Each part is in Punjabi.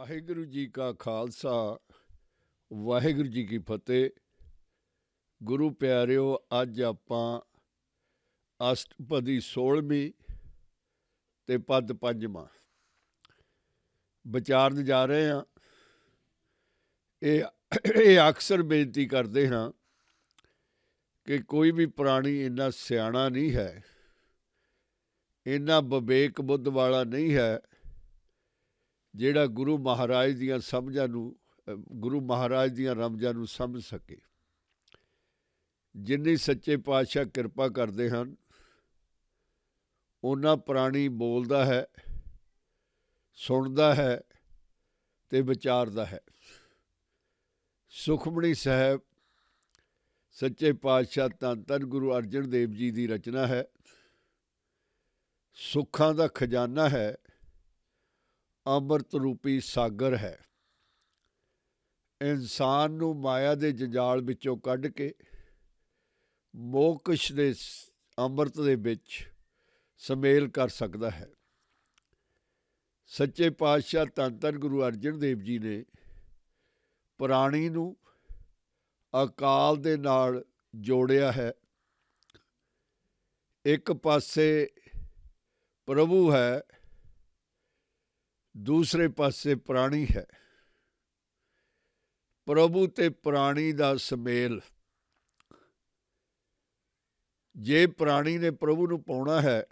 ਵਾਹਿਗੁਰੂ ਜੀ ਕਾ ਖਾਲਸਾ ਵਾਹਿਗੁਰੂ ਜੀ ਕੀ ਫਤਿਹ। ਗੁਰੂ ਪਿਆਰਿਓ, ਅੱਜ ਆਪਾਂ ਅਸ਼ਟਪਦੀ 16ਵੀਂ ਤੇ ਪਦ 5ਵਾਂ ਵਿਚਾਰਨ ਜਾ ਰਹੇ ਹਾਂ। ਇਹ ਅਕਸਰ ਬੇਨਤੀ ਕਰਦੇ ਹਾਂ ਕਿ ਕੋਈ ਵੀ ਪ੍ਰਾਣੀ ਇੰਨਾ ਸਿਆਣਾ ਨਹੀਂ ਹੈ, ਇੰਨਾ ਵਿਵੇਕ ਬੁੱਧ ਵਾਲਾ ਨਹੀਂ ਹੈ ਜਿਹੜਾ ਗੁਰੂ ਮਹਾਰਾਜ ਦੀਆਂ ਸਮਝਾਂ ਨੂੰ, ਗੁਰੂ ਮਹਾਰਾਜ ਦੀਆਂ ਰਮਜ਼ਾਂ ਨੂੰ ਸਮਝ ਸਕੇ। ਜਿੰਨੀ ਸੱਚੇ ਪਾਤਸ਼ਾਹ ਕਿਰਪਾ ਕਰਦੇ ਹਨ ਓਨਾ ਪ੍ਰਾਣੀ ਬੋਲਦਾ ਹੈ, ਸੁਣਦਾ ਹੈ ਤੇ ਵਿਚਾਰਦਾ ਹੈ। ਸੁਖਮਣੀ ਸਾਹਿਬ ਸੱਚੇ ਪਾਤਸ਼ਾਹ ਧੰਨ ਧੰਨ ਗੁਰੂ ਅਰਜਨ ਦੇਵ ਜੀ ਦੀ ਰਚਨਾ ਹੈ। ਸੁੱਖਾਂ ਦਾ ਖਜ਼ਾਨਾ ਹੈ, ਅੰਮ੍ਰਿਤ ਰੂਪੀ ਸਾਗਰ ਹੈ। ਇਨਸਾਨ ਨੂੰ ਮਾਇਆ ਦੇ ਜੰਜਾਲ ਵਿੱਚੋਂ ਕੱਢ ਕੇ ਮੋਕਸ਼ ਦੇ ਅੰਮ੍ਰਿਤ ਦੇ ਵਿੱਚ ਸਮੇਲ ਕਰ ਸਕਦਾ ਹੈ। ਸੱਚੇ ਪਾਤਸ਼ਾਹ ਧੰਨ ਧੰਨ ਗੁਰੂ ਅਰਜਨ ਦੇਵ ਜੀ ਨੇ ਪ੍ਰਾਣੀ ਨੂੰ ਅਕਾਲ ਦੇ ਨਾਲ ਜੋੜਿਆ ਹੈ। ਇੱਕ ਪਾਸੇ ਪ੍ਰਭੂ ਹੈ, ਦੂਸਰੇ ਪਾਸੇ ਪ੍ਰਾਣੀ ਹੈ। ਪ੍ਰਭੂ ਤੇ ਪ੍ਰਾਣੀ ਦਾ ਸੁਮੇਲ, ਜੇ ਪ੍ਰਾਣੀ ਨੇ ਪ੍ਰਭੂ ਨੂੰ ਪਾਉਣਾ ਹੈ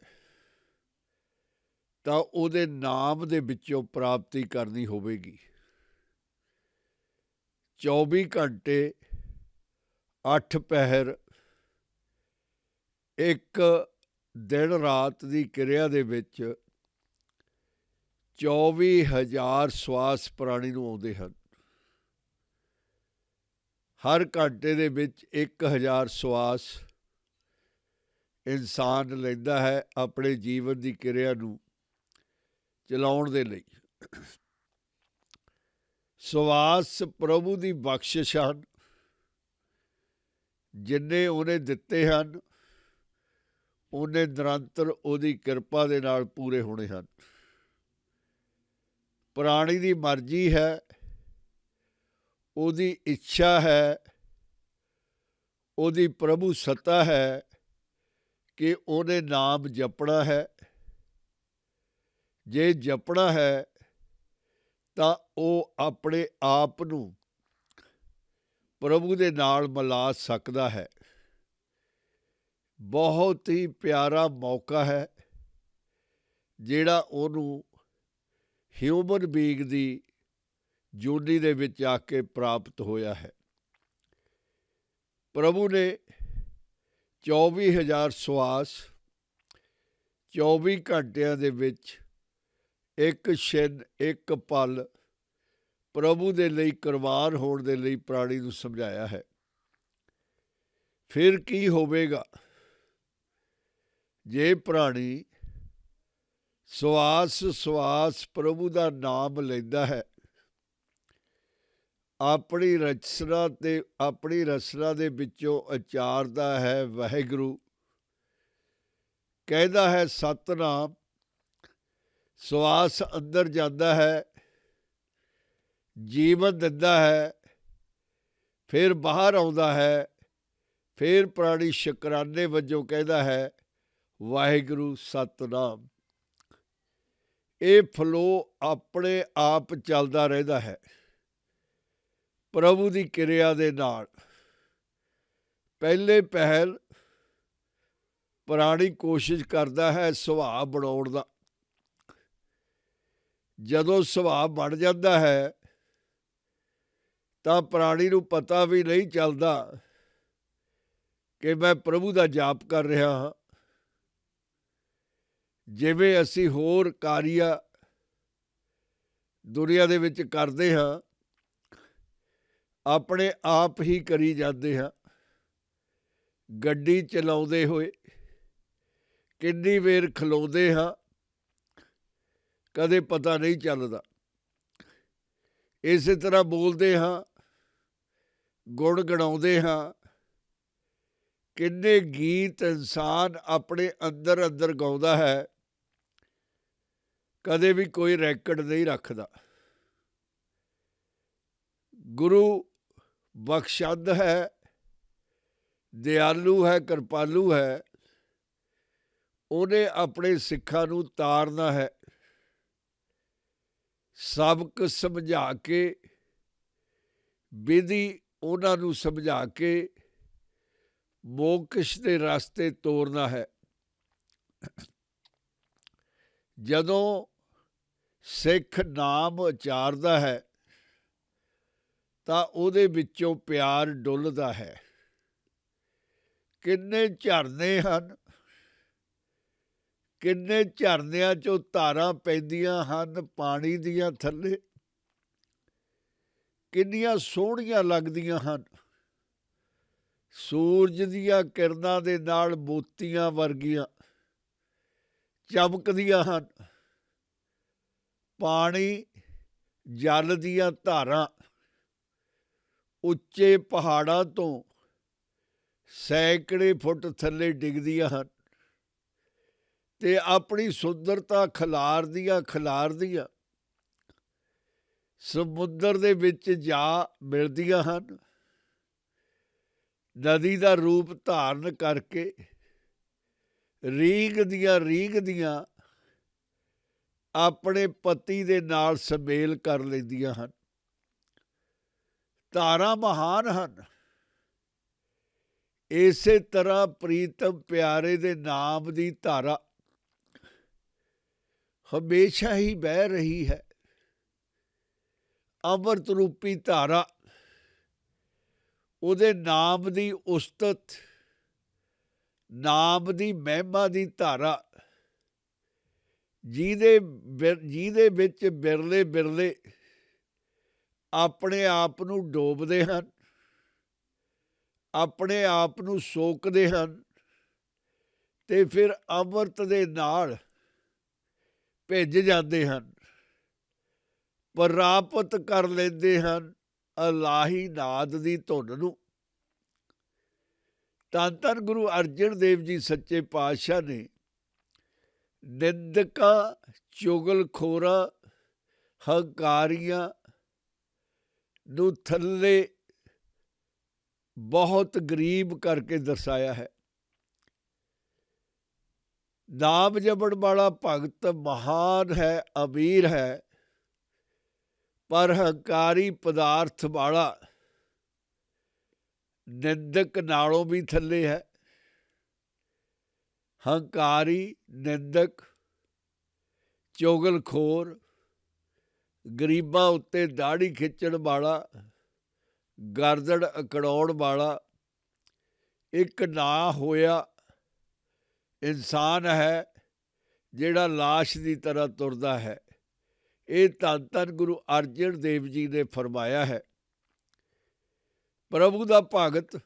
ਤਾਂ ਉਹਦੇ ਨਾਮ ਦੇ ਵਿੱਚੋਂ ਪ੍ਰਾਪਤੀ ਕਰਨੀ ਹੋਵੇਗੀ। 24 ਘੰਟੇ 8 ਪਹਿਰ ਇੱਕ ਦਿਨ ਰਾਤ ਦੀ ਕਿਰਿਆ ਦੇ ਵਿੱਚ 24,000 ਸਵਾਸ ਪ੍ਰਾਣੀ ਨੂੰ ਆਉਂਦੇ ਹਨ। ਹਰ ਘੰਟੇ ਦੇ ਵਿੱਚ 1,000 ਸਵਾਸ ਇਨਸਾਨ ਲੈਂਦਾ ਹੈ ਆਪਣੇ ਜੀਵਨ ਦੀ ਕਿਰਿਆ ਨੂੰ ਚਲਾਉਣ ਦੇ ਲਈ। ਸਵਾਸ ਪ੍ਰਭੂ ਦੀ ਬਖਸ਼ਿਸ਼ ਹਨ, ਜਿੰਨੇ ਉਹਨੇ ਦਿੱਤੇ ਹਨ ਉਹਨੇ ਨਿਰੰਤਰ ਉਹਦੀ ਕਿਰਪਾ ਦੇ ਨਾਲ ਪੂਰੇ ਹੋਣੇ ਹਨ। ਪ੍ਰਾਣੀ ਦੀ ਮਰਜ਼ੀ ਹੈ, ਉਹਦੀ ਇੱਛਾ ਹੈ, ਉਹਦੀ ਪ੍ਰਭੂ ਸੱਤਾ ਹੈ ਕਿ ਉਹਨੇ ਨਾਮ ਜਪਣਾ ਹੈ। ਜੇ ਜਪਣਾ ਹੈ ਤਾਂ ਉਹ ਆਪਣੇ ਆਪ ਨੂੰ ਪ੍ਰਭੂ ਦੇ ਨਾਲ ਮਿਲਾ ਸਕਦਾ ਹੈ। ਬਹੁਤ ਹੀ ਪਿਆਰਾ ਮੌਕਾ ਹੈ ਜਿਹੜਾ ਉਹਨੂੰ ਹਿਊਮਨ ਬੀਇੰਗ ਦੀ ਜੂਨੀ ਦੇ ਵਿੱਚ ਆ ਕੇ ਪ੍ਰਾਪਤ ਹੋਇਆ ਹੈ। ਪ੍ਰਭੂ ਨੇ 24,000 ਸਵਾਸ 24 ਘੰਟਿਆਂ ਦੇ ਵਿੱਚ ਇੱਕ ਛਿਨ ਇੱਕ ਪਲ ਪ੍ਰਭੂ ਦੇ ਲਈ ਕੁਰਬਾਨ ਹੋਣ ਦੇ ਲਈ ਪ੍ਰਾਣੀ ਨੂੰ ਸਮਝਾਇਆ ਹੈ। ਫਿਰ ਕੀ ਹੋਵੇਗਾ ਜੇ ਪ੍ਰਾਣੀ ਸਵਾਸ ਪ੍ਰਭੂ ਦਾ ਨਾਮ ਲੈਂਦਾ ਹੈ, ਆਪਣੀ ਰਚਨਾ ਦੇ ਵਿੱਚੋਂ ਉਚਾਰਦਾ ਹੈ ਵਾਹਿਗੁਰੂ, ਕਹਿੰਦਾ ਹੈ ਸਤਿਨਾਮ। ਸਵਾਸ ਅੰਦਰ ਜਾਂਦਾ ਹੈ, ਜੀਵਨ ਦਿੰਦਾ ਹੈ, ਫਿਰ ਬਾਹਰ ਆਉਂਦਾ ਹੈ। ਫਿਰ ਪ੍ਰਾਣੀ ਸ਼ੁਕਰਾਨੇ ਵਜੋਂ ਕਹਿੰਦਾ ਹੈ ਵਾਹਿਗੁਰੂ ਸਤਿਨਾਮ। ਇਹ ਫਲੋ ਆਪਣੇ ਆਪ ਚੱਲਦਾ ਰਹਿੰਦਾ ਹੈ ਪ੍ਰਭੂ ਦੀ ਕਿਰਿਆ ਦੇ ਨਾਲ। ਪਹਿਲੇ ਪਹਿਲ ਪ੍ਰਾਣੀ ਕੋਸ਼ਿਸ਼ ਕਰਦਾ ਹੈ ਸੁਭਾਅ ਬਣਾਉਣ ਦਾ। ਜਦੋਂ ਸੁਭਾਅ ਬਣ ਜਾਂਦਾ ਹੈ ਤਾਂ ਪ੍ਰਾਣੀ ਨੂੰ ਪਤਾ ਵੀ ਨਹੀਂ ਚੱਲਦਾ ਕਿ ਮੈਂ ਪ੍ਰਭੂ ਦਾ ਜਾਪ ਕਰ ਰਿਹਾ ਹਾਂ। ਜਿਵੇਂ ਅਸੀਂ ਹੋਰ ਕਾਰਿਆ ਦੁਨੀਆ ਦੇ ਵਿੱਚ ਕਰਦੇ ਹਾਂ, ਆਪਣੇ ਆਪ ਹੀ ਕਰੀ ਜਾਂਦੇ ਹਾਂ। ਗੱਡੀ ਚਲਾਉਂਦੇ ਹੋਏ ਕਿੰਨੀ ਵੇਰ ਖਲੋਂਦੇ ਹਾਂ, ਕਦੇ ਪਤਾ ਨਹੀਂ ਚੱਲਦਾ। ਇਸੇ ਤਰ੍ਹਾਂ ਬੋਲਦੇ ਹਾਂ, ਗੁਣ ਗਣਾਉਂਦੇ ਹਾਂ। ਕਿੰਨੇ ਗੀਤ ਇਨਸਾਨ ਆਪਣੇ ਅੰਦਰ ਗਾਉਂਦਾ ਹੈ, ਕਦੇ ਵੀ ਕੋਈ ਰੈਕਡ ਨਹੀਂ ਰੱਖਦਾ। ਗੁਰੂ ਬਖਸ਼ੰਦ ਹੈ, ਦਿਆਲੂ ਹੈ, ਕਿਰਪਾਲੂ ਹੈ। ਉਹਨੇ ਆਪਣੇ ਸਿੱਖਾਂ ਨੂੰ ਤਾਰਨਾ ਹੈ, ਸਬਕ ਸਮਝਾ ਕੇ, ਵਿਧੀ ਉਹਨਾਂ ਨੂੰ ਸਮਝਾ ਕੇ ਮੋਕਸ਼ ਦੇ ਰਸਤੇ ਤੋਰਨਾ ਹੈ। ਜਦੋਂ ਸਿੱਖ ਨਾਮ ਉਚਾਰਦਾ ਹੈ ਤਾਂ ਉਹਦੇ ਵਿੱਚੋਂ ਪਿਆਰ ਡੁੱਲਦਾ ਹੈ। ਕਿੰਨੇ ਝਰਨੇ ਹਨ, ਕਿੰਨੇ ਝਰਨਿਆਂ 'ਚੋਂ ਧਾਰਾਂ ਪੈਂਦੀਆਂ ਹਨ ਪਾਣੀ ਦੀਆਂ ਥੱਲੇ, ਕਿੰਨੀਆਂ ਸੋਹਣੀਆਂ ਲੱਗਦੀਆਂ ਹਨ। ਸੂਰਜ ਦੀਆਂ ਕਿਰਨਾਂ ਦੇ ਨਾਲ ਮੋਤੀਆਂ ਵਰਗੀਆਂ ਚਮਕਦੀਆਂ ਹਨ। ਪਾਣੀ, ਜਲ ਦੀਆਂ ਧਾਰਾਂ ਉੱਚੇ ਪਹਾੜਾਂ ਤੋਂ ਸੈਂਕੜੇ ਫੁੱਟ ਥੱਲੇ ਡਿੱਗਦੀਆਂ ਹਨ ਤੇ ਆਪਣੀ ਸੁੰਦਰਤਾ ਖਿਲਾਰਦੀਆਂ ਸਮੁੰਦਰ ਦੇ ਵਿੱਚ ਜਾ ਮਿਲਦੀਆਂ ਹਨ। ਨਦੀ ਦਾ ਰੂਪ ਧਾਰਨ ਕਰਕੇ ਰੀਂਗਦੀਆਂ ਆਪਣੇ ਪਤੀ ਦੇ ਨਾਲ ਸੁਮੇਲ ਕਰ ਲੈਂਦੀਆਂ ਹਨ। ਧਾਰਾਂ ਮਹਾਨ ਹਨ। ਇਸੇ ਤਰ੍ਹਾਂ ਪ੍ਰੀਤਮ ਪਿਆਰੇ ਦੇ ਨਾਮ ਦੀ ਧਾਰਾ ਹਮੇਸ਼ਾ ਹੀ ਬਹਿ ਰਹੀ ਹੈ। ਅੰਮ੍ਰਿਤ ਰੂਪੀ ਧਾਰਾ, ਉਹਦੇ ਨਾਮ ਦੀ ਉਸਤਤ, ਨਾਮ ਦੀ ਮਹਿਮਾ ਦੀ ਧਾਰਾ, ਜਿਹਦੇ ਵਿੱਚ ਬਿਰਲੇ ਆਪਣੇ ਆਪ ਨੂੰ ਡੋਬਦੇ ਹਨ, ਆਪਣੇ ਆਪ ਨੂੰ ਸੋਕਦੇ ਹਨ ਤੇ ਫਿਰ ਅੰਮ੍ਰਿਤ ਦੇ ਨਾਲ ਭਿੱਜ ਜਾਂਦੇ ਹਨ, ਪ੍ਰਾਪਤ ਕਰ ਲੈਂਦੇ ਹਨ ਇਲਾਹੀ ਨਾਦ ਦੀ ਧੁਨ ਨੂੰ। ਧੰਨ ਧੰਨ ਗੁਰੂ ਅਰਜਨ ਦੇਵ ਜੀ ਸੱਚੇ ਪਾਤਸ਼ਾਹ ਨੇ ਨਿੰਦਕਾਂ, ਚੁਗਲਖੋਰਾਂ, ਹੰਕਾਰੀਆਂ ਨੂੰ ਥੱਲੇ ਬਹੁਤ ਗਰੀਬ ਕਰਕੇ ਦਰਸਾਇਆ ਹੈ। ਨਾਮ ਜਪਣ ਵਾਲਾ ਭਗਤ ਮਹਾਨ ਹੈ, ਅਮੀਰ ਹੈ, ਪਰ ਹੰਕਾਰੀ ਪਦਾਰਥ ਵਾਲਾ ਨਿੰਦਕ ਨਾਲੋਂ ਵੀ ਥੱਲੇ ਹੈ। ਹੰਕਾਰੀ, ਨਿੰਦਕ, ਚੁਗਲਖੋਰ, ਗਰੀਬਾਂ ਉੱਤੇ ਦਾੜੀ ਖਿੱਚਣ ਵਾਲਾ, ਗਰਦਨ ਅਕੜਾਉਣ ਵਾਲਾ ਇੱਕ ਨਾ ਹੋਇਆ ਇਨਸਾਨ ਹੈ ਜਿਹੜਾ ਲਾਸ਼ ਦੀ ਤਰ੍ਹਾਂ ਤੁਰਦਾ ਹੈ। ਇਹ ਧੰਨ ਧੰਨ ਗੁਰੂ ਅਰਜਨ ਦੇਵ ਜੀ ਨੇ ਫਰਮਾਇਆ ਹੈ। ਪ੍ਰਭੂ ਦਾ ਭਗਤ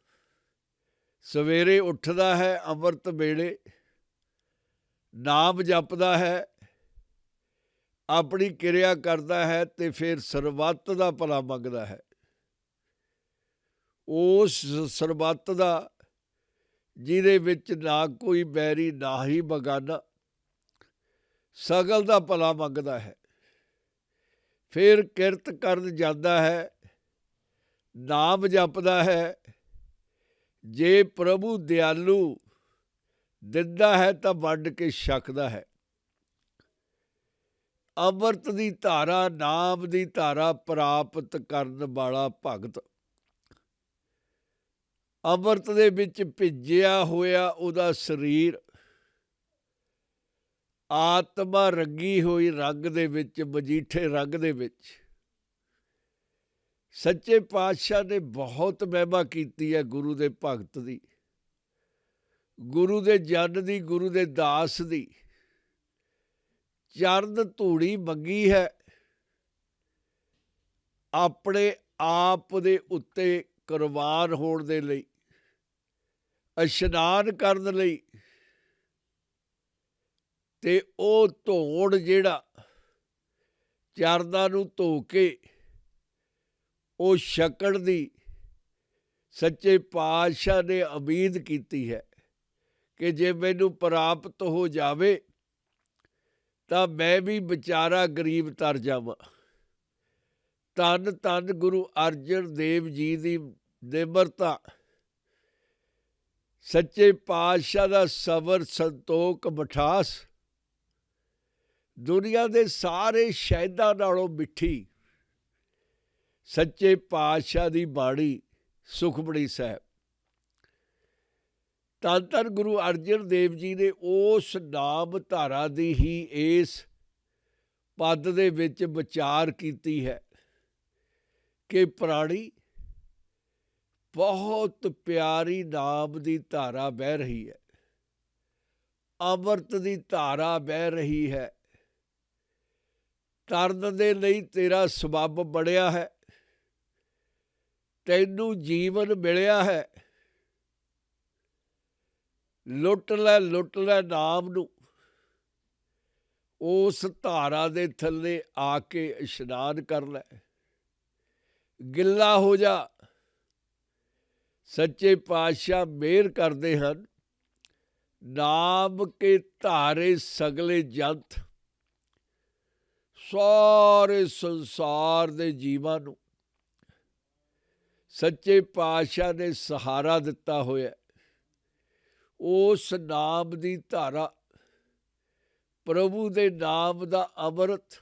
ਸਵੇਰੇ ਉੱਠਦਾ ਹੈ, ਅੰਮ੍ਰਿਤ ਵੇਲੇ ਨਾਮ ਜਪਦਾ ਹੈ, ਆਪਣੀ ਕਿਰਿਆ ਕਰਦਾ ਹੈ ਤੇ ਫਿਰ ਸਰਬੱਤ ਦਾ ਭਲਾ ਮੰਗਦਾ ਹੈ। ਉਸ ਸਰਬੱਤ ਦਾ ਜਿਹਦੇ ਵਿੱਚ ਨਾ ਕੋਈ ਬੈਰੀ ਨਾ ਹੀ ਬਗਾਨਾ, ਸਗਲ ਦਾ ਭਲਾ ਮੰਗਦਾ ਹੈ। ਫਿਰ ਕਿਰਤ ਕਰਨ ਜਾਂਦਾ ਹੈ, ਨਾਮ ਜਪਦਾ ਹੈ। ਜੇ ਪ੍ਰਭੂ ਦਿਆਲੂ ਦਿੰਦਾ ਹੈ ਤਾਂ ਵੰਡ ਕੇ ਛਕਦਾ ਹੈ। ਅੰਮ੍ਰਿਤ ਦੀ ਧਾਰਾ, ਨਾਮ ਦੀ ਧਾਰਾ ਪ੍ਰਾਪਤ ਕਰਨ ਵਾਲਾ ਭਗਤ, ਅੰਮ੍ਰਿਤ ਦੇ ਵਿੱਚ ਭਿੱਜਿਆ ਹੋਇਆ ਉਹਦਾ ਸਰੀਰ, ਆਤਮਾ ਰੰਗੀ ਹੋਈ ਰੰਗ ਦੇ ਵਿੱਚ, ਮਜੀਠੇ ਰੰਗ ਦੇ ਵਿੱਚ। ਸੱਚੇ ਪਾਤਸ਼ਾਹ ਨੇ ਬਹੁਤ ਮਹਿਮਾ ਕੀਤੀ ਹੈ ਗੁਰੂ ਦੇ ਭਗਤ ਦੀ, ਗੁਰੂ ਦੇ ਜਨ ਦੀ, ਗੁਰੂ ਦੇ ਦਾਸ ਦੀ। ਚਰਨ ਧੂੜੀ ਮੰਗੀ ਹੈ ਆਪਣੇ ਆਪ ਦੇ ਉੱਤੇ ਕੁਰਬਾਨ ਹੋਣ ਦੇ ਲਈ, ਇਸ਼ਨਾਨ ਕਰਨ ਲਈ। ਤੇ ਉਹ ਧੋਣ ਜਿਹੜਾ ਚਰਨਾਂ ਨੂੰ ਧੋ ਕੇ ਉਹ ਛਕਣ ਦੀ ਸੱਚੇ ਪਾਤਸ਼ਾਹ ਨੇ ਉਮੀਦ ਕੀਤੀ ਹੈ ਕਿ ਜੇ ਮੈਨੂੰ ਪ੍ਰਾਪਤ ਹੋ ਜਾਵੇ ਤਾਂ ਮੈਂ ਵੀ ਵਿਚਾਰਾ ਗਰੀਬ ਤਰ ਜਾਵਾਂ। ਧੰਨ ਧੰਨ ਗੁਰੂ ਅਰਜਨ ਦੇਵ ਜੀ ਦੀ ਨਿਮਰਤਾ, ਸੱਚੇ ਪਾਤਸ਼ਾਹ ਦਾ ਸਬਰ ਸੰਤੋਖ ਮਿਠਾਸ ਦੁਨੀਆ ਦੇ ਸਾਰੇ ਸ਼ਹਿਦਾਂ ਨਾਲੋਂ ਮਿੱਠੀ ਸੱਚੇ ਪਾਤਸ਼ਾਹ ਦੀ ਬਾਣੀ ਸੁਖਮਣੀ ਸਾਹਿਬ। ਧੰਨ ਧੰਨ ਗੁਰੂ ਅਰਜਨ ਦੇਵ ਜੀ ਨੇ ਉਸ ਨਾਮ ਧਾਰਾ ਦੀ ਹੀ ਇਸ ਪਦ ਦੇ ਵਿੱਚ ਵਿਚਾਰ ਕੀਤੀ ਹੈ ਕਿ ਪ੍ਰਾਣੀ ਬਹੁਤ ਪਿਆਰੀ ਨਾਮ ਦੀ ਧਾਰਾ ਬਹਿ ਰਹੀ ਹੈ, ਅੰਮ੍ਰਿਤ ਦੀ ਧਾਰਾ ਬਹਿ ਰਹੀ ਹੈ। ਤਰਨ ਦੇ ਲਈ ਤੇਰਾ ਸਬੱਬ ਬਣਿਆ ਹੈ, ਤੈਨੂੰ ਜੀਵਨ ਮਿਲਿਆ ਹੈ। ਲੁੱਟ ਲੈ ਨਾਮ ਨੂੰ, ਉਸ ਧਾਰਾ ਦੇ ਥੱਲੇ ਆ ਕੇ ਇਸ਼ਨਾਨ ਕਰ ਲੈ, ਗਿੱਲਾ ਹੋ ਜਾ। ਸੱਚੇ ਪਾਤਸ਼ਾਹ ਮਿਹਰ ਕਰਦੇ ਹਨ, ਨਾਮ ਕੇ ਧਾਰੇ ਸਗਲੇ ਜੰਤ, ਸਾਰੇ ਸੰਸਾਰ ਦੇ ਜੀਵਾਂ ਨੂੰ ਸੱਚੇ ਪਾਤਸ਼ਾਹ ਨੇ ਸਹਾਰਾ ਦਿੱਤਾ ਹੋਇਆ। ਉਸ ਨਾਮ ਦੀ ਧਾਰਾ, ਪ੍ਰਭੂ ਦੇ ਨਾਮ ਦਾ ਅੰਮ੍ਰਿਤ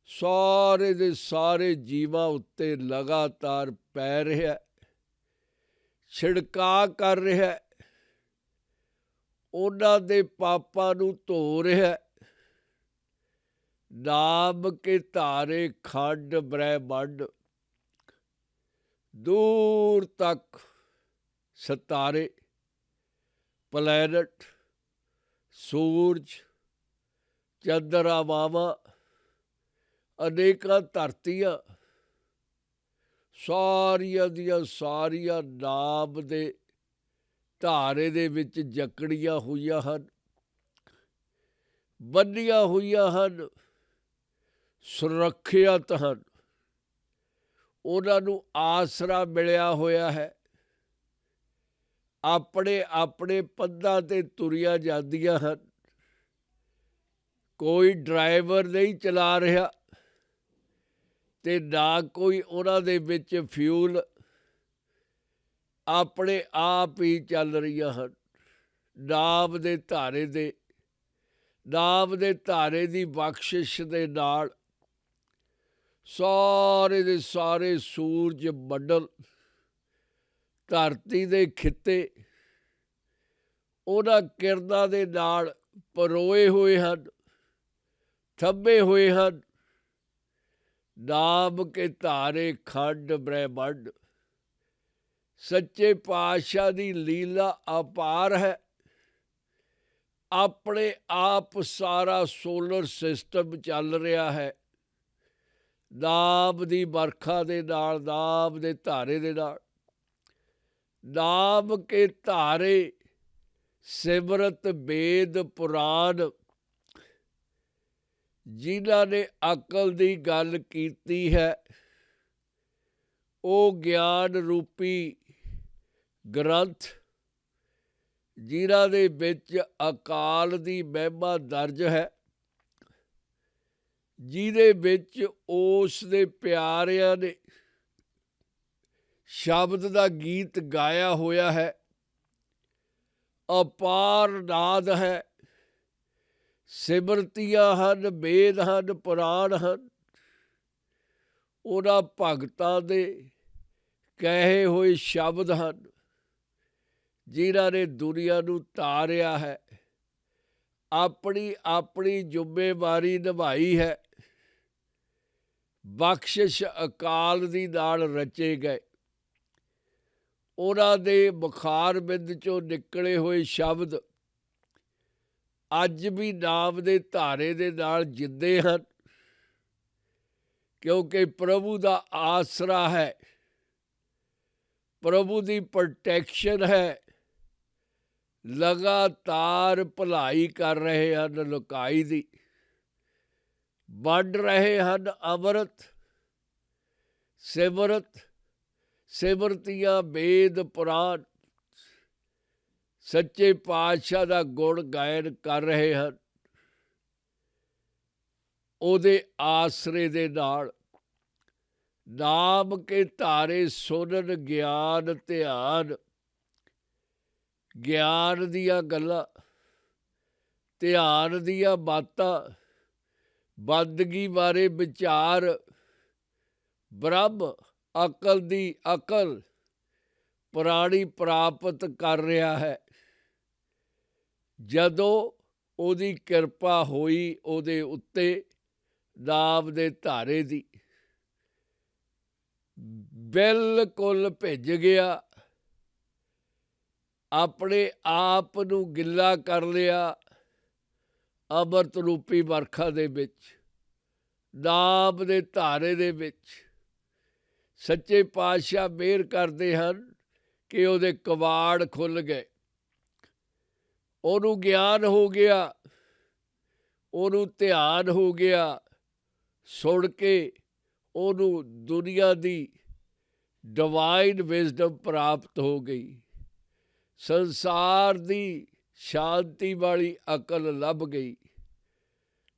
ਸਾਰੇ ਦੇ ਸਾਰੇ ਜੀਵਾਂ ਉੱਤੇ ਲਗਾਤਾਰ ਪੈ ਰਿਹਾ, ਛਿੜਕਾ ਕਰ ਰਿਹਾ, ਉਹਨਾਂ ਦੇ ਪਾਪਾਂ ਨੂੰ ਧੋ ਰਿਹਾ। ਨਾਮ ਕੇ ਧਾਰੇ ਖੰਡ ਬ੍ਰਹਿਮੰਡ, ਦੂਰ ਤੱਕ ਸਿਤਾਰੇ, ਪਲੈਨਟ, ਸੂਰਜ, ਚੰਦਰਮਾਵਾਂ, ਅਨੇਕਾਂ ਧਰਤੀਆਂ, ਸਾਰੀਆਂ ਦੀਆਂ ਸਾਰੀਆਂ ਨਾਮ ਦੇ ਧਾਰੇ ਦੇ ਵਿੱਚ ਜਕੜੀਆਂ ਹੋਈਆਂ ਹਨ, ਬੰਨੀਆਂ ਹੋਈਆਂ ਹਨ, ਸੁਰੱਖਿਅਤ ਹਨ। ਉਹਨਾਂ ਨੂੰ ਆਸਰਾ ਮਿਲਿਆ ਹੋਇਆ ਹੈ। ਆਪਣੇ ਆਪਣੇ ਪੱਧਾਂ 'ਤੇ ਤੁਰੀਆਂ ਜਾਂਦੀਆਂ ਹਨ। ਕੋਈ ਡਰਾਈਵਰ ਨਹੀਂ ਚਲਾ ਰਿਹਾ ਅਤੇ ਨਾ ਕੋਈ ਉਹਨਾਂ ਦੇ ਵਿੱਚ ਫਿਊਲ, ਆਪਣੇ ਆਪ ਹੀ ਚੱਲ ਰਹੀਆਂ ਹਨ। ਨਾਮ ਦੇ ਧਾਰੇ ਦੇ, ਨਾਮ ਦੇ ਧਾਰੇ ਦੀ ਬਖਸ਼ਿਸ਼ ਦੇ ਨਾਲ ਸਾਰੇ ਦੇ ਸਾਰੇ ਸੂਰਜ ਮੰਡਲ, ਧਰਤੀ ਦੇ ਖਿੱਤੇ ਉਹਨਾਂ ਕਿਰਨਾਂ ਦੇ ਨਾਲ ਪਰੋਏ ਹੋਏ ਹਨ, ਥੰਮੇ ਹੋਏ ਹਨ। ਨਾਮ ਕੇ ਧਾਰੇ ਖੰਡ ਬ੍ਰਹਿਮੰਡ, ਸੱਚੇ ਪਾਤਸ਼ਾਹ ਦੀ ਲੀਲਾ ਅਪਾਰ ਹੈ। ਆਪਣੇ ਆਪ ਸਾਰਾ ਸੋਲਰ ਸਿਸਟਮ ਚੱਲ ਰਿਹਾ ਹੈ ਨਾਮ ਦੀ ਵਰਖਾ ਦੇ ਨਾਲ, ਨਾਮ ਦੇ ਧਾਰੇ ਦੇ ਨਾਲ। ਨਾਮ ਕੇ ਧਾਰੇ ਸਿਮਰਤ ਵੇਦ ਪੁਰਾਣ, ਜਿਨ੍ਹਾਂ ਨੇ ਅਕਲ ਦੀ ਗੱਲ ਕੀਤੀ ਹੈ, ਉਹ ਗਿਆਨ ਰੂਪੀ ਗ੍ਰੰਥ, ਜਿਨ੍ਹਾਂ ਦੇ ਵਿੱਚ ਅਕਾਲ ਦੀ ਮਹਿਮਾ ਦਰਜ ਹੈ, ਜਿਹਦੇ ਵਿੱਚ ਉਸ ਦੇ ਪਿਆਰਿਆਂ ਨੇ ਸ਼ਬਦ ਦਾ ਗੀਤ ਗਾਇਆ ਹੋਇਆ ਹੈ। ਅਪਾਰ ਨਾਦ ਹੈ, ਸਿਮਰਤੀਆਂ ਹਨ, ਵੇਦ ਹਨ, ਪੁਰਾਣ ਹਨ। ਉਹਨਾਂ ਭਗਤਾਂ ਦੇ ਕਹੇ ਹੋਏ ਸ਼ਬਦ ਹਨ, ਜਿਨ੍ਹਾਂ ਨੇ ਦੁਨੀਆ ਨੂੰ ਤਾਰਿਆ ਹੈ, ਆਪਣੀ ਆਪਣੀ ਜ਼ਿੰਮੇਵਾਰੀ ਨਿਭਾਈ ਹੈ। ਬਖਸ਼ਿਸ਼ ਅਕਾਲ ਦੀ ਨਾਲ ਰਚੇ ਗਏ। ਉਹਨਾਂ ਦੇ ਮੁਖਾਰ ਬਿੰਦ 'ਚੋਂ ਨਿਕਲੇ ਹੋਏ ਸ਼ਬਦ ਅੱਜ ਵੀ ਨਾਮ ਦੇ ਧਾਰੇ ਦੇ ਨਾਲ ਜਿੰਦੇ ਹਨ, ਕਿਉਂਕਿ ਪ੍ਰਭੂ ਦਾ ਆਸਰਾ ਹੈ, ਪ੍ਰਭੂ ਦੀ ਪ੍ਰੋਟੈਕਸ਼ਨ ਹੈ। ਲਗਾਤਾਰ ਭਲਾਈ ਕਰ ਰਹੇ ਹਨ, ਲੁਕਾਈ ਦੀ ਵੰਡ ਰਹੇ ਹਨ ਅੰਮ੍ਰਿਤ। ਸਿਮਰਤ ਸਿਮਰਤੀਆਂ ਵੇਦ ਪੁਰਾਣ, ਸੱਚੇ ਪਾਤਸ਼ਾਹ ਦਾ ਗੁਣ ਗਾਇਨ ਕਰ ਰਹੇ ਹਨ। ਉਹਦੇ ਆਸਰੇ ਦੇ ਨਾਲ ਨਾਮ ਕੇ ਧਾਰੇ ਸੁਨਨ ਗਿਆਨ ਧਿਆਨ। ਗਿਆਨ ਦੀਆਂ ਗੱਲਾਂ, ਧਿਆਨ ਦੀਆਂ ਬਾਤਾਂ, ਬੰਦਗੀ ਬਾਰੇ ਵਿਚਾਰ। ਬ੍ਰਹਮ ਅਕਲ ਦੀ ਅਕਲ ਪ੍ਰਾਣੀ ਪ੍ਰਾਪਤ ਕਰ ਰਿਹਾ ਹੈ। ਜਦੋਂ ਉਹਦੀ ਕਿਰਪਾ ਹੋਈ ਉਹਦੇ ਉੱਤੇ ਨਾਮ ਦੇ ਧਾਰੇ ਦੀ, ਬਿਲਕੁਲ ਭਿੱਜ ਗਿਆ, ਆਪਣੇ ਆਪ ਨੂੰ ਗਿੱਲਾ ਕਰ ਲਿਆ ਅੰਮ੍ਰਿਤ ਰੂਪੀ ਵਰਖਾ ਦੇ ਵਿੱਚ, ਨਾਮ ਦੇ ਧਾਰੇ ਦੇ ਵਿੱਚ। ਸੱਚੇ ਪਾਤਸ਼ਾਹ ਮਿਹਰ ਕਰਦੇ ਹਨ ਕਿ ਉਹਦੇ ਕਵਾੜ ਖੁੱਲ੍ਹ ਗਏ, ਉਹਨੂੰ ਗਿਆਨ ਹੋ ਗਿਆ, ਉਹਨੂੰ ਧਿਆਨ ਹੋ ਗਿਆ। ਸੁਣ ਕੇ ਉਹਨੂੰ ਦੁਨੀਆ ਦੀ ਡਿਵਾਈਨ ਵਿਜ਼ਡਮ ਪ੍ਰਾਪਤ ਹੋ ਗਈ, ਸੰਸਾਰ ਦੀ ਸ਼ਾਂਤੀ ਵਾਲੀ ਅਕਲ ਲੱਭ ਗਈ।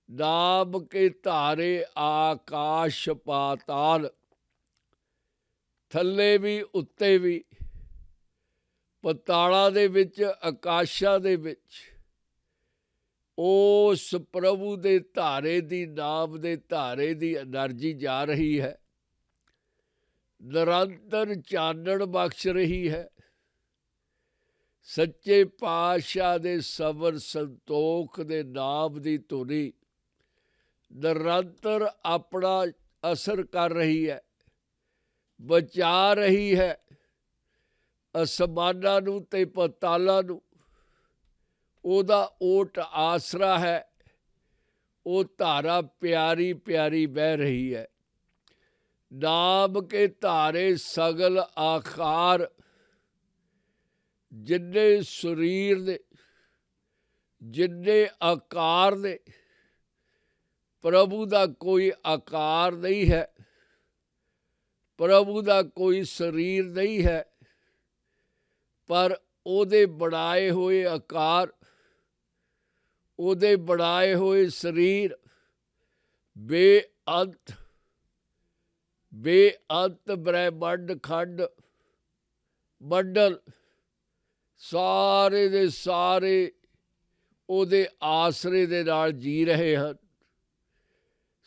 ਨਾਮ ਕੇ ਧਾਰੇ ਆਕਾਸ਼ ਪਾਤਾਲ, ਥੱਲੇ ਵੀ ਉੱਤੇ ਵੀ, ਪਤਾਲਾਂ ਦੇ ਵਿੱਚ, ਆਕਾਸ਼ਾਂ ਦੇ ਵਿੱਚ ਉਸ ਪ੍ਰਭੂ ਦੇ ਧਾਰੇ ਦੀ, ਨਾਮ ਦੇ ਧਾਰੇ ਦੀ ਐਨਰਜੀ ਜਾ ਰਹੀ ਹੈ, ਨਿਰੰਤਰ ਚਾਨਣ ਬਖਸ਼ ਰਹੀ ਹੈ। ਸੱਚੇ ਪਾਤਸ਼ਾਹ ਦੇ ਸਬਰ ਸੰਤੋਖ ਦੇ ਨਾਮ ਦੀ ਧੁਨੀ ਨਿਰੰਤਰ ਆਪਣਾ ਅਸਰ ਕਰ ਰਹੀ ਹੈ, ਬਚਾ ਰਹੀ ਹੈ ਅਸਮਾਨਾਂ ਨੂੰ ਤੇ ਪਤਾਲਾਂ ਨੂੰ। ਉਹਦਾ ਓਟ ਆਸਰਾ ਹੈ, ਉਹ ਧਾਰਾ ਪਿਆਰੀ ਪਿਆਰੀ ਬਹਿ ਰਹੀ ਹੈ। ਨਾਮ ਕੇ ਧਾਰੇ ਸਗਲ ਆਕਾਰ, ਜਿੰਨੇ ਸਰੀਰ ਦੇ, ਜਿੰਨੇ ਆਕਾਰ ਦੇ, ਪ੍ਰਭੂ ਦਾ ਕੋਈ ਆਕਾਰ ਨਹੀਂ ਹੈ, ਪ੍ਰਭੂ ਦਾ ਕੋਈ ਸਰੀਰ ਨਹੀਂ ਹੈ, ਪਰ ਉਹਦੇ ਬਣਾਏ ਹੋਏ ਆਕਾਰ, ਉਹਦੇ ਬਣਾਏ ਹੋਏ ਸਰੀਰ ਬੇਅੰਤ, ਬੇਅੰਤ ਬ੍ਰਹਿਮੰਡ ਖੰਡ ਮੰਡਲ ਸਾਰੇ ਦੇ ਸਾਰੇ ਉਹਦੇ ਆਸਰੇ ਦੇ ਨਾਲ ਜੀ ਰਹੇ ਹਨ।